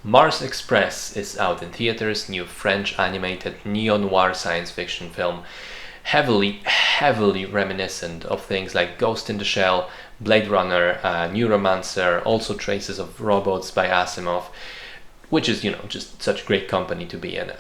Mars Express is out in theaters, new French animated neo-noir science fiction film, heavily reminiscent of things like Ghost in the Shell, Blade Runner, Neuromancer, also traces of Robots by Asimov, which is, just such great company to be in.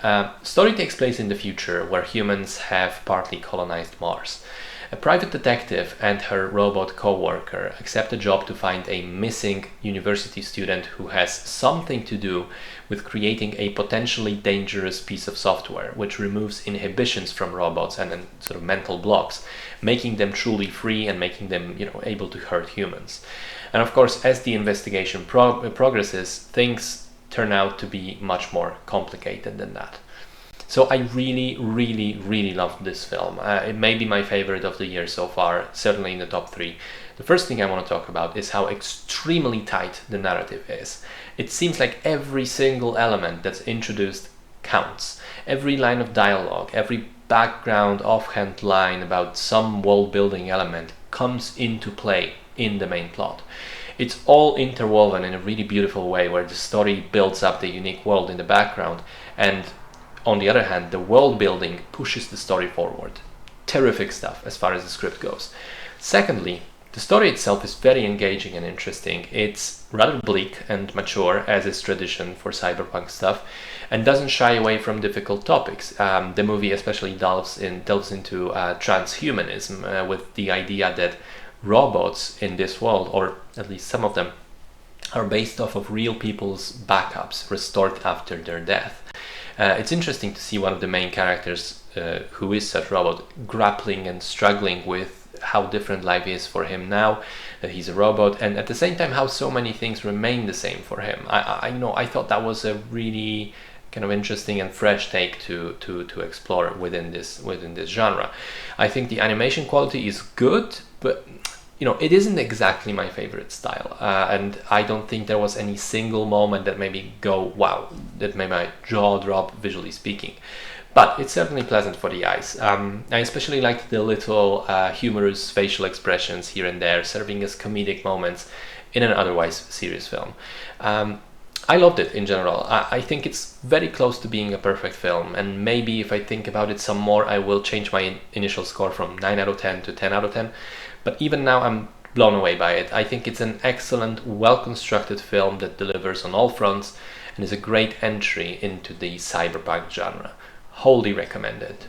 Story takes place in the future, where humans have partly colonized Mars. A private detective and her robot co-worker accept a job to find a missing university student who has something to do with creating a potentially dangerous piece of software which removes inhibitions from robots and sort of mental blocks, making them truly free and making them, able to hurt humans. And of course, as the investigation progresses, things turn out to be much more complicated than that. So I really loved this film. It may be my favorite of the year so far, certainly in the top 3. The first thing I want to talk about is how extremely tight the narrative is. It seems like every single element that's introduced counts. Every line of dialogue, every background offhand line about some world building element comes into play in the main plot. It's all interwoven in a really beautiful way, where the story builds up the unique world in the background, and on the other hand, the world building pushes the story forward. Terrific stuff as far as the script goes. Secondly, the story itself is very engaging and interesting. It's rather bleak and mature, as is tradition for cyberpunk stuff, and doesn't shy away from difficult topics. The movie especially delves into transhumanism, with the idea that robots in this world, or at least some of them, are based off of real people's backups restored after their death. It's interesting to see one of the main characters, who is such robot, grappling and struggling with how different life is for him now that he's a robot, and at the same time how so many things remain the same for him. I thought that was a really kind of interesting and fresh take to explore within this genre. I think the animation quality is good, but it isn't exactly my favorite style, and I don't think there was any single moment that made me go, wow, that made my jaw drop, visually speaking. But it's certainly pleasant for the eyes. I especially liked the little humorous facial expressions here and there, serving as comedic moments in an otherwise serious film. I loved it in general. I think it's very close to being a perfect film, and maybe if I think about it some more, I will change my initial score from 9 out of 10 to 10 out of 10. But even now, I'm blown away by it. I think it's an excellent, well-constructed film that delivers on all fronts and is a great entry into the cyberpunk genre. Wholly recommended.